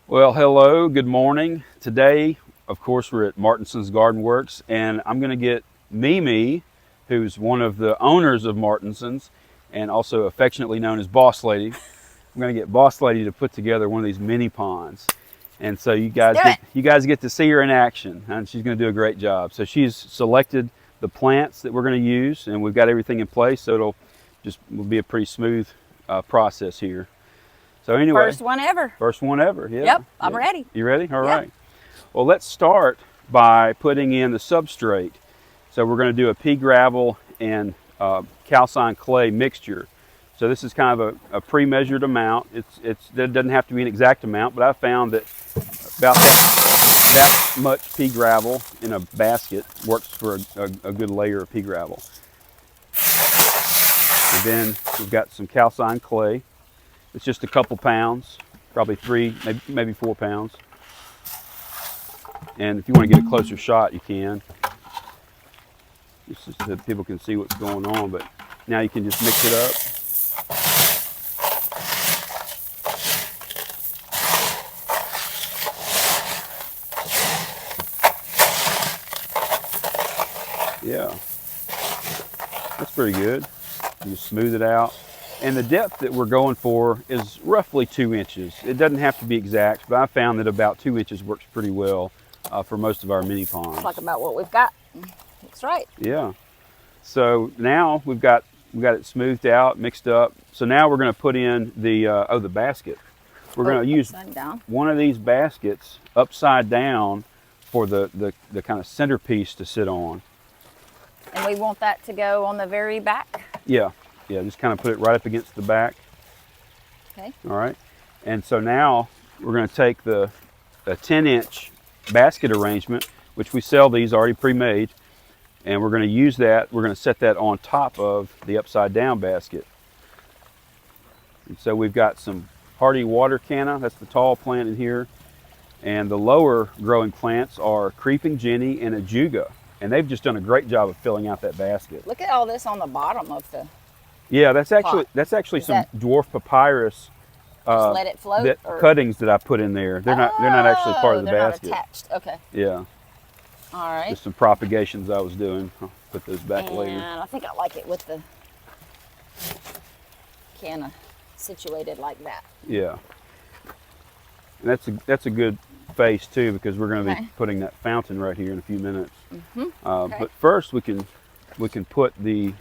Well, hello, good morning. Today, of course, we're at Martinson's Garden Works, and I'm going to get Mimi, who's one of the owners of Martinson's and also affectionately known as Boss Lady. I'm going to get Boss Lady to put together one of these mini ponds. And so you guys get to see her in action, and she's going to do a great job. So she's selected the plants that we're going to use, and we've got everything in place, so will be a pretty smooth process here. So anyway, First one ever. First one ever, yeah. Yep, I'm ready. You ready? All Yep. right. Well, let's start by putting in the substrate. So we're going to do a pea gravel and calcine clay mixture. So this is kind of a pre-measured amount. It doesn't have to be an exact amount, but I found that about that much pea gravel in a basket works for a good layer of pea gravel. And then we've got some calcine clay. It's just a couple pounds, probably 3, maybe 4 pounds. And if you want to get a closer shot, you can. Just so that people can see what's going on. But now you can just mix it up. Yeah, that's pretty good. You just smooth it out. And the depth that we're going for is roughly 2 inches. It doesn't have to be exact, but I found that about 2 inches works pretty well for most of our mini ponds. Talk about what we've got. That's right. Yeah. So now we've got it smoothed out, mixed up. So now we're going to put in the basket. We're going to use one of these baskets upside down for the kind of centerpiece to sit on. And we want that to go on the very back? Yeah. Yeah, just kind of put it right up against the back. Okay. All right. And so now we're going to take a 10-inch basket arrangement, which we sell these already pre-made, and we're going to use that. We're going to set that on top of the upside down basket. And so we've got some hardy water canna. That's the tall plant in here. And the lower growing plants are creeping jenny and ajuga. And they've just done a great job of filling out that basket. Look at all this on the bottom of the Yeah, that's actually some dwarf papyrus just let it float, cuttings that I put in there. They're not actually part of the basket. They're not attached. Okay. Yeah. All right. Just some propagations I was doing. I'll put those back later. And I think I like it with the canna situated like that. Yeah. And that's a good face too, because we're going to be putting that fountain right here in a few minutes. But first we can put the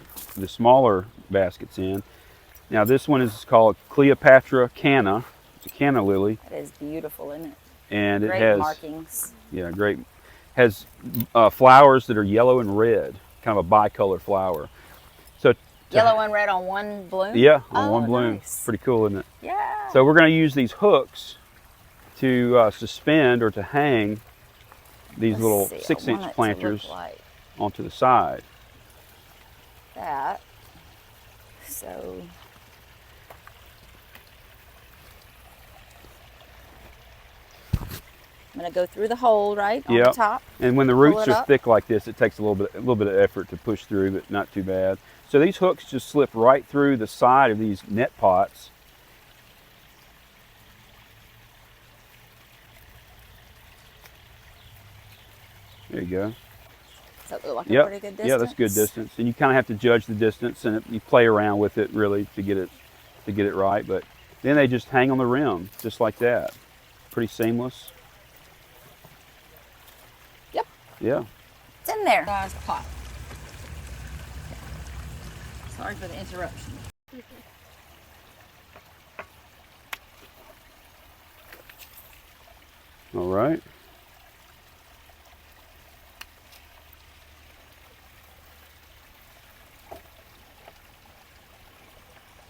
smaller baskets in. Now this one is called Cleopatra canna. It's a canna lily. It is beautiful, isn't it? And great it has markings. Yeah, great. Has flowers that are yellow and red, kind of a bicolor flower. So yellow and red on one bloom? Yeah, on one bloom. Nice. Pretty cool, isn't it? Yeah. So we're going to use these hooks to suspend or to hang these little 6-inch planters onto the side. That. So I'm going to go through the hole right on the top. And when the roots are thick like this, it takes a little bit of effort to push through, but not too bad. So these hooks just slip right through the side of these net pots. There you go. Does that look like a pretty good distance? Yeah, that's good distance. And you kind of have to judge the distance, and you play around with it really to get it right. But then they just hang on the rim, just like that. Pretty seamless. Yep. Yeah. It's in there. Pot. Sorry for the interruption. All right.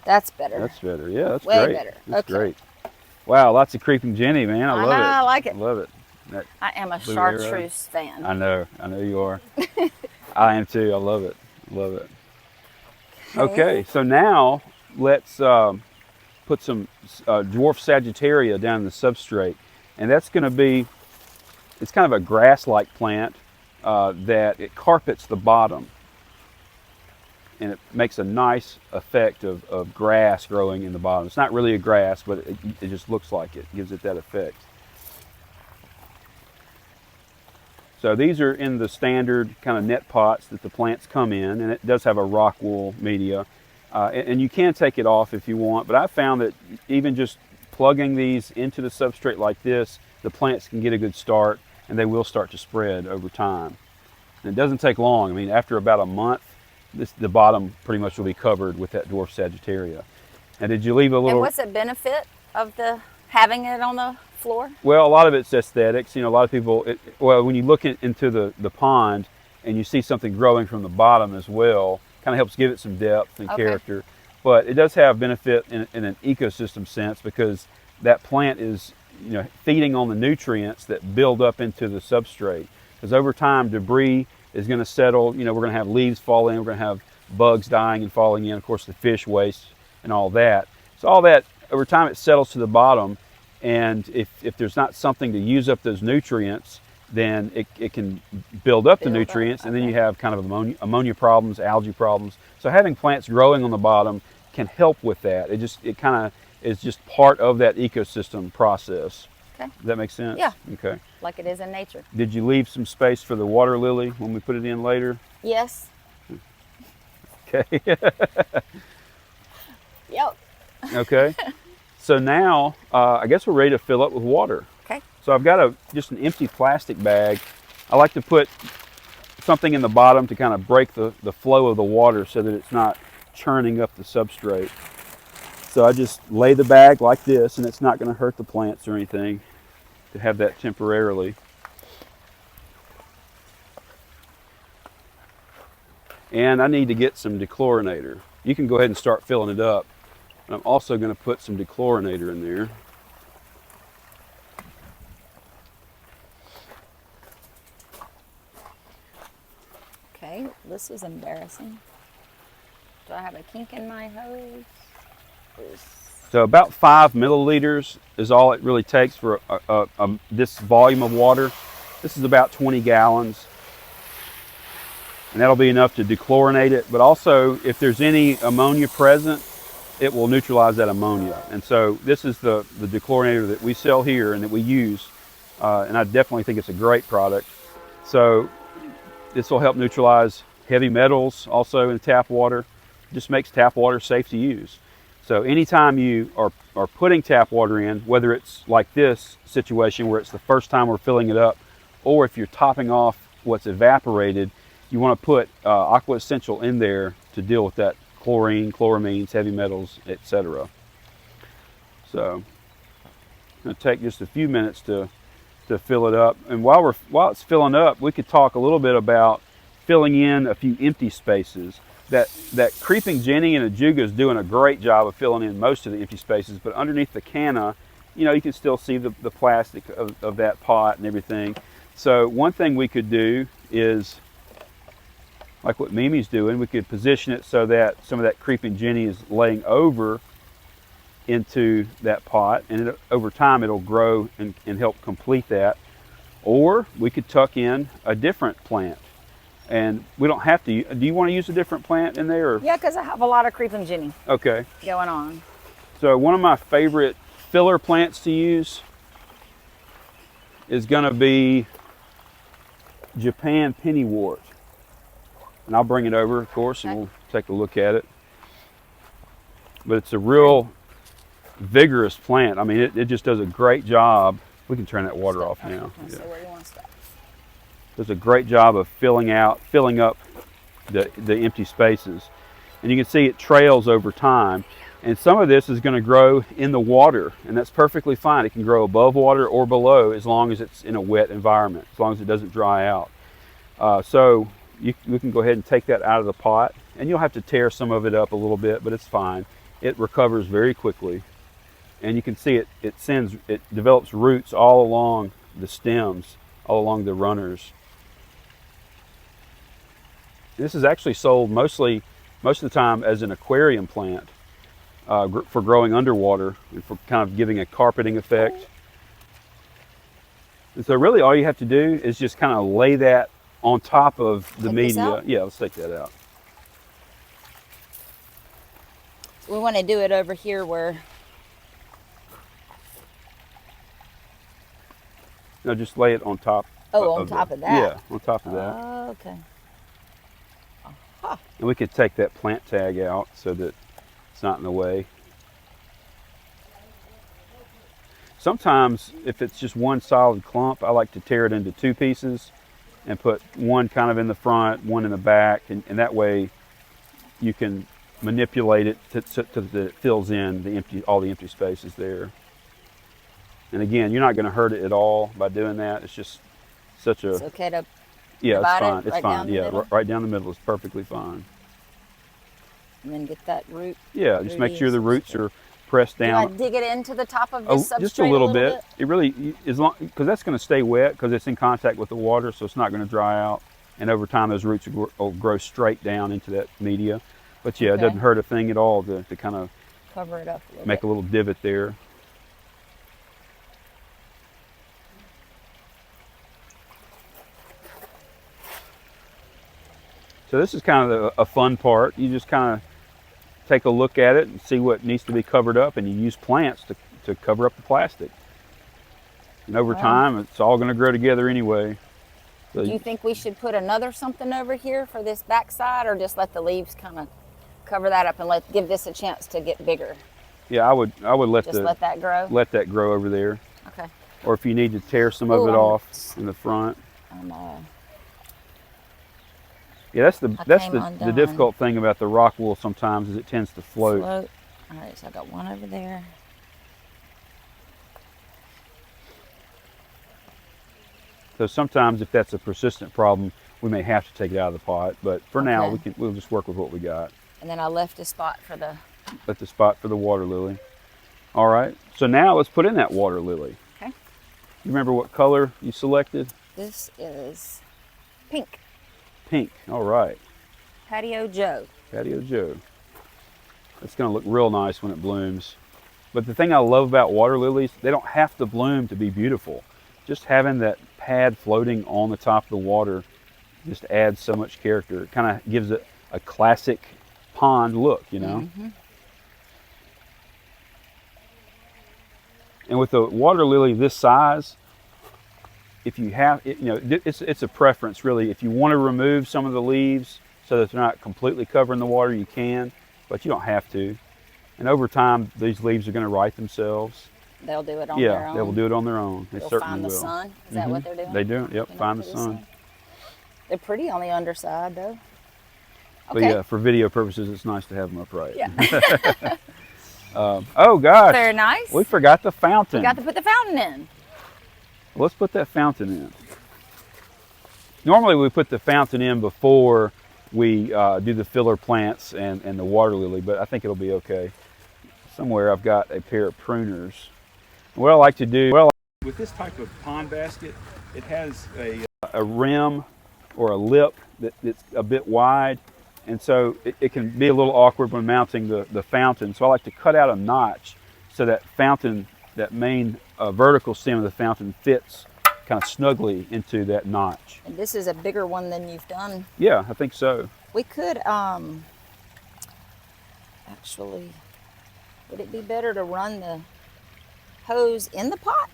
That's better. That's better. Yeah, that's way great. better. That's great. Wow, lots of creeping jenny, man. I love it. I like it. I love it. I am a chartreuse fan. I know you are. I am too. I love it. Love it. Okay, so now let's put some dwarf Sagittaria down in the substrate, and that's going to be, it's kind of a grass-like plant that it carpets the bottom. and it makes a nice effect of grass growing in the bottom. It's not really a grass, but it just looks like it, gives it that effect. So these are in the standard kind of net pots that the plants come in, and it does have a rock wool media. And you can take it off if you want, but I found that even just plugging these into the substrate like this, the plants can get a good start, and they will start to spread over time. And it doesn't take long. I mean, after about a month, the bottom pretty much will be covered with that dwarf Sagittaria. And did you leave a little... And what's the benefit of having it on the floor? Well, a lot of it's aesthetics. You know, a lot of people, well, when you look into the pond and you see something growing from the bottom as well, kind of helps give it some depth and character. But it does have benefit in an ecosystem sense, because that plant is, you know, feeding on the nutrients that build up into the substrate. Because over time, debris is going to settle. You know, we're going to have leaves fall in, we're going to have bugs dying and falling in, of course, the fish waste and all that. So all that, over time, it settles to the bottom. And if there's not something to use up those nutrients, then it can build up the nutrients, and then you have kind of ammonia problems, algae problems. So having plants growing on the bottom can help with that. It kind of is just part of that ecosystem process. Okay. Does that make sense? Yeah. Okay. Like it is in nature. Did you leave some space for the water lily when we put it in later? Yes. Okay. Yep. Okay. So now, I guess we're ready to fill up with water. Okay. So I've got just an empty plastic bag. I like to put something in the bottom to kind of break the flow of the water so that it's not churning up the substrate. So I just lay the bag like this, and it's not going to hurt the plants or anything to have that temporarily. And I need to get some dechlorinator. You can go ahead and start filling it up. I'm also going to put some dechlorinator in there. Okay, this is embarrassing. Do I have a kink in my hose? So about 5 milliliters is all it really takes for this volume of water. This is about 20 gallons. And that'll be enough to dechlorinate it. But also, if there's any ammonia present, it will neutralize that ammonia. And so this is the dechlorinator that we sell here and that we use. And I definitely think it's a great product. So this will help neutralize heavy metals also in tap water. It just makes tap water safe to use. So anytime you are putting tap water in, whether it's like this situation where it's the first time we're filling it up, or if you're topping off what's evaporated, you want to put Aqua Essential in there to deal with that chlorine, chloramines, heavy metals, etc. So I'm going to take just a few minutes to fill it up. And while it's filling up, we could talk a little bit about filling in a few empty spaces. That creeping Jenny and Ajuga is doing a great job of filling in most of the empty spaces, but underneath the canna, you know, you can still see the plastic of that pot and everything. So one thing we could do is, like what Mimi's doing, we could position it so that some of that creeping Jenny is laying over into that pot, and over time it'll grow and help complete that. Or we could tuck in a different plant. And we don't have to. Do you want to use a different plant in there? Or? Yeah, because I have a lot of creeping Jenny Okay. going on. So one of my favorite filler plants to use is going to be Japan pennywort. And I'll bring it over, of course, and we'll take a look at it. But it's a real vigorous plant. I mean, it just does a great job. We can turn that water off now. So where do you want to start? Does a great job of filling up the empty spaces. And you can see it trails over time. And some of this is going to grow in the water, and that's perfectly fine. It can grow above water or below as long as it's in a wet environment, as long as it doesn't dry out. So we can go ahead and take that out of the pot, and you'll have to tear some of it up a little bit, but it's fine. It recovers very quickly. And you can see it develops roots all along the stems, all along the runners. This is actually sold most of the time as an aquarium plant for growing underwater and for kind of giving a carpeting effect. And so really all you have to do is just kind of lay that on top of the media. Yeah, let's take that out. We want to do it over here where... No, just lay it on top. Oh, on top of that. Yeah, on top of that. Oh, okay. Aha. And we could take that plant tag out so that it's not in the way. Sometimes, if it's just one solid clump, I like to tear it into two pieces and put one kind of in the front, one in the back, and that way you can manipulate it so that it fills in all the empty spaces there. And again, you're not going to hurt it at all by doing that. It's just such a... It's okay to yeah, it's divide fine. it It's right fine. down the Yeah, middle? right down the middle is perfectly fine. And then get that root. Yeah, just make sure the roots are pressed Do I down. dig it into the top of this substrate Just a little bit. It really, as long, because that's going to stay wet because it's in contact with the water, so it's not going to dry out. And over time, those roots will grow straight down into that media. But yeah, Okay. it doesn't hurt a thing at all to kind of Cover it up a little make bit. a little divot there. So this is kind of a fun part. You just kind of take a look at it and see what needs to be covered up, and you use plants to cover up the plastic. And over time, it's all going to grow together anyway. So Do you think we should put another something over here for this backside, or just let the leaves kind of cover that up and give this a chance to get bigger? yeah, I would let Let that grow? let that grow over there. Okay. Or if you need to tear some of Ooh, it I'm- off in the front. I'm, Yeah, that's came the undone. difficult thing about the rock wool sometimes is it tends to float. All right, so I got one over there. So sometimes if that's a persistent problem, we may have to take it out of the pot. But for now, Okay. we'll just work with what we got. And then I left a spot for the... Let the spot for the water lily. All right. So now let's put in that water lily. Okay. You remember what color you selected? This is pink. Pink. All right. Patio Joe. Patio Joe. It's going to look real nice when it blooms. But the thing I love about water lilies, they don't have to bloom to be beautiful. Just having that pad floating on the top of the water just adds so much character. It kind of gives it a classic pond look, you know? Mm-hmm. And with a water lily this size, if you have, it's a preference really. If you want to remove some of the leaves so that they're not completely covering the water, you can, but you don't have to. And over time, these leaves are going to right themselves. They'll do it on their own. They will do it on their own. They They'll certainly find the will. sun. Is that what they're doing? They do. Yep, Looking find up the to sun. They're pretty on the underside, though. But Okay. yeah, for video purposes, it's nice to have them upright. Yeah. Oh gosh, Very nice. we forgot the fountain. We got to put the fountain in. Let's put that fountain in. Normally we put the fountain in before we do the filler plants and the water lily, but I think it'll be okay. Somewhere I've got a pair of pruners. What I like to do, with this type of pond basket, it has a rim or a lip that's a bit wide, and so it can be a little awkward when mounting the fountain. So I like to cut out a notch so that fountain, that main vertical stem of the fountain fits kind of snugly into that notch. And this is a bigger one than you've done. Yeah, I think so. We could actually, would it be better to run the hose in the pot?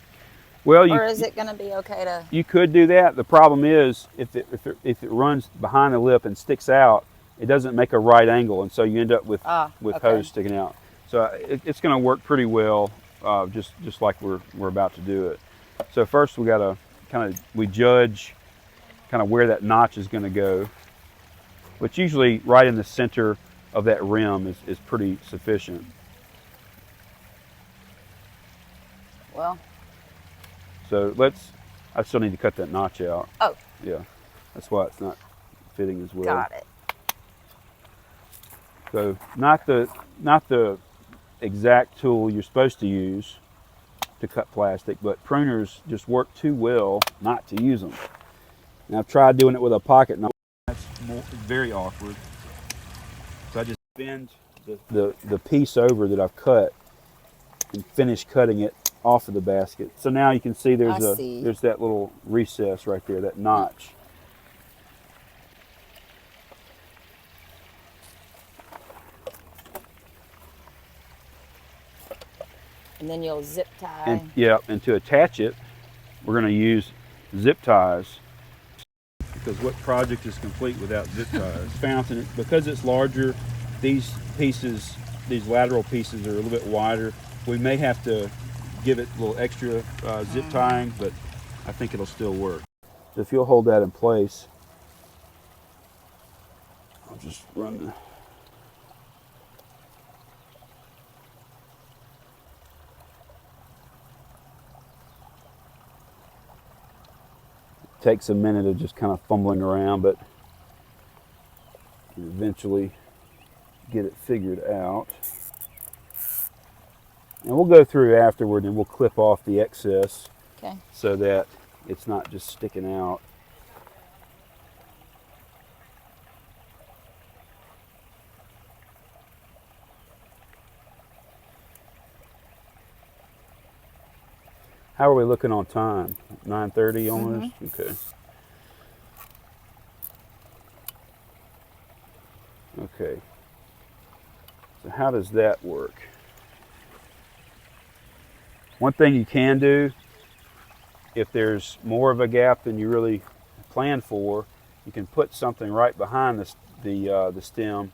Well, Or is it going to be okay to... you could do that. The problem is if it runs behind the lip and sticks out, it doesn't make a right angle, and so you end up with okay. hose sticking out. So it's going to work pretty well, just like we're about to do it. So first we got to we judge kind of where that notch is going to go, which usually right in the center of that rim is pretty sufficient. Well, So I still need to cut that notch out. oh, Yeah, that's why it's not fitting as well. got it. So not the exact tool you're supposed to use to cut plastic, but pruners just work too well not to use them. And I've tried doing it with a pocket knife. That's very awkward. So I just bend the piece over that I've cut and finish cutting it off of the basket. So now you can see there's that little recess right there, that notch. And then you'll zip tie. And yeah, and to attach it, we're going to use zip ties, because what project is complete without zip ties? Fountain, because it's larger, these pieces, these lateral pieces are a little bit wider. We may have to give it a little extra zip tying, but I think it'll still work. So if you'll hold that in place, I'll just run the... Takes a minute of just kind of fumbling around, but you eventually get it figured out. And we'll go through afterward and we'll clip off the excess, Okay. so that it's not just sticking out. How are we looking on time? 9:30 almost? Okay. Okay. So how does that work? One thing you can do, if there's more of a gap than you really planned for, you can put something right behind the stem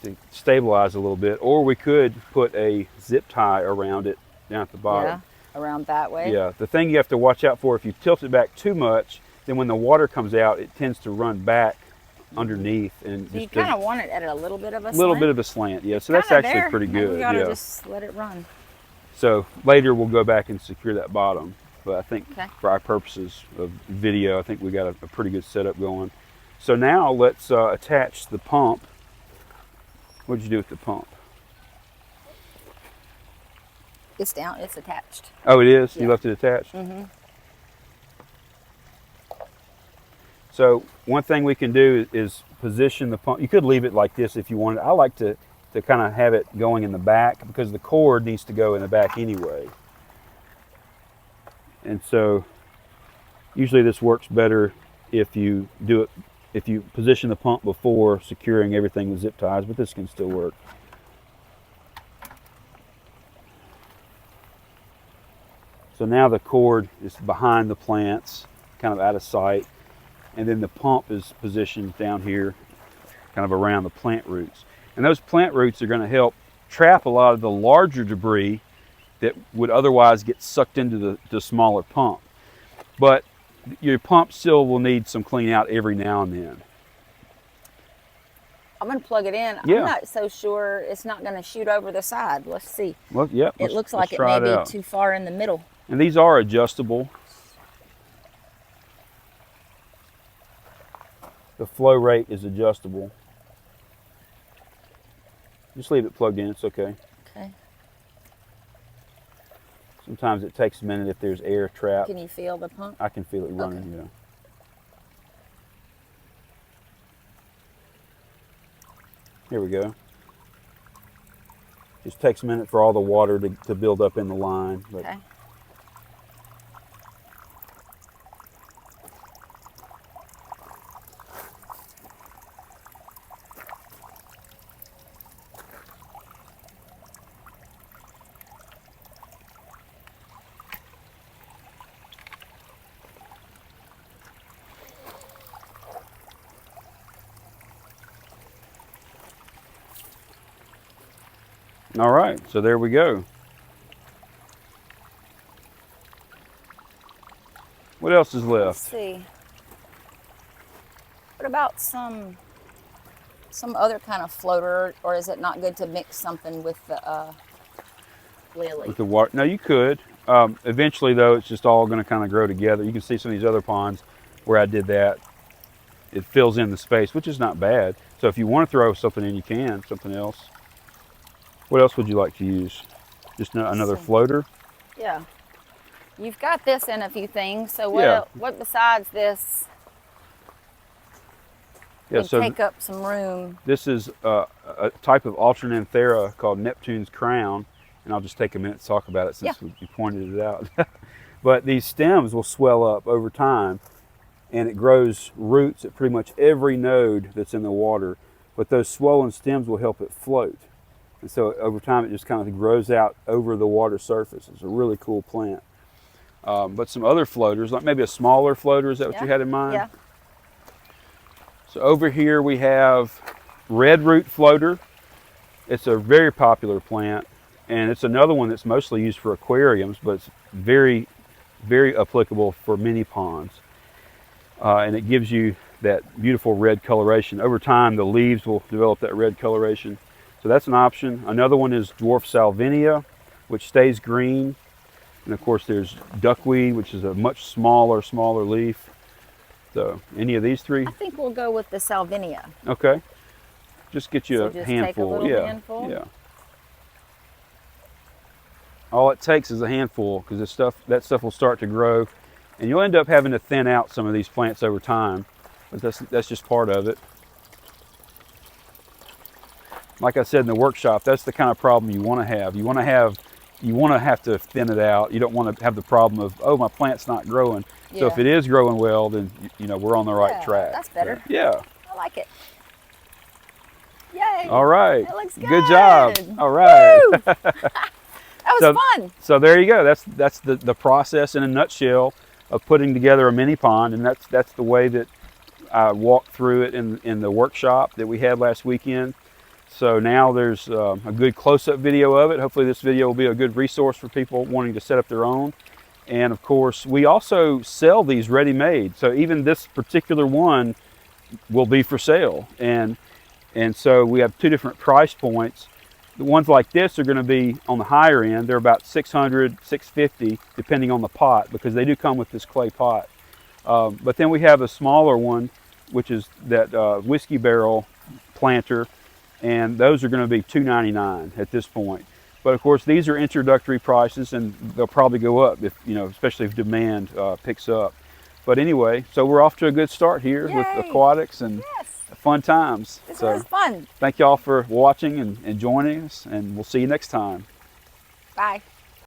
to stabilize a little bit, or we could put a zip tie around it down at the bottom. Yeah, around that way. Yeah, the thing you have to watch out for, if you tilt it back too much, then when the water comes out, it tends to run back underneath, and So you kind of want it at a little bit of a slant. little bit of a slant. Yeah, so that's actually there. pretty Maybe good. you gotta Yeah. just let it run. So later we'll go back and secure that bottom, but I think Okay. for our purposes of video, I think we got a pretty good setup going. So now let's attach the pump. What did you do with the pump? It's down. It's attached. Oh, it is? Yeah. You left it attached? Mm-hmm. So one thing we can do is position the pump. You could leave it like this if you wanted. I like to kind of have it going in the back, because the cord needs to go in the back anyway. And so usually this works better if you do it, if you position the pump before securing everything with zip ties, but this can still work. So now the cord is behind the plants, kind of out of sight, and then the pump is positioned down here, kind of around the plant roots. And those plant roots are going to help trap a lot of the larger debris that would otherwise get sucked into the smaller pump. But your pump still will need some clean out every now and then. I'm going to plug it in. Yeah. I'm not so sure it's not going to shoot over the side. Let's see. Well, yep. It looks like it may be too far in the middle. And these are adjustable. The flow rate is adjustable. Just leave it plugged in, it's okay. Okay. Sometimes it takes a minute if there's air trapped. Can you feel the pump? I can feel it running, Okay. yeah. Here we go. Just takes a minute for all the water to build up in the line. But Okay. all right, so there we go. What else is Let's left? see. What about some other kind of floater, or is it not good to mix something with the lily? With the water? No, you could. Eventually, though, it's just all going to kind of grow together. You can see some of these other ponds where I did that. It fills in the space, which is not bad. So if you want to throw something in, you can. Something else. What else would you like to use? Just another floater? Yeah. You've got this in a few things. So Yeah. what besides this Yeah. would So take up some room? this is a type of Alternanthera called Neptune's crown, and I'll just take a minute to talk about it since you pointed it out. But these stems will swell up over time, and it grows roots at pretty much every node that's in the water. But those swollen stems will help it float. And so over time, it just kind of grows out over the water surface. It's a really cool plant. But some other floaters, like maybe a smaller floater, is that what you had in mind? Yeah. So over here we have red root floater. It's a very popular plant, and it's another one that's mostly used for aquariums, but it's very, very applicable for mini ponds. And it gives you that beautiful red coloration. Over time, the leaves will develop that red coloration. So that's an option. Another one is dwarf salvinia, which stays green. And of course, there's duckweed, which is a much smaller leaf. So any of these three? I think we'll go with the salvinia. Okay. Just get you So a just handful. take a little handful? Yeah. All it takes is a handful, because that stuff will start to grow, and you'll end up having to thin out some of these plants over time, but that's just part of it. Like I said in the workshop, that's the kind of problem you want to have. You want to have to thin it out. You don't want to have the problem of, oh, my plant's not growing. Yeah. So if it is growing well, then we're on the right track. That's better. So, yeah. I like it. Yay. All right. It looks good. Good job. All right. That was fun. So there you go. That's the process in a nutshell of putting together a mini pond, and that's the way that I walked through it in the workshop that we had last weekend. So now there's a good close-up video of it. Hopefully this video will be a good resource for people wanting to set up their own. And of course, we also sell these ready-made. So even this particular one will be for sale. And so we have two different price points. The ones like this are going to be on the higher end. They're about $600, $650, depending on the pot, because they do come with this clay pot. But then we have a smaller one, which is that whiskey barrel planter, and those are going to be $299 at this point. But of course, these are introductory prices, and they'll probably go up if especially if demand picks up. But anyway, so we're off to a good start here. Yay. With aquatics and fun times. This was fun. Thank y'all for watching and joining us, and we'll see you next time. Bye.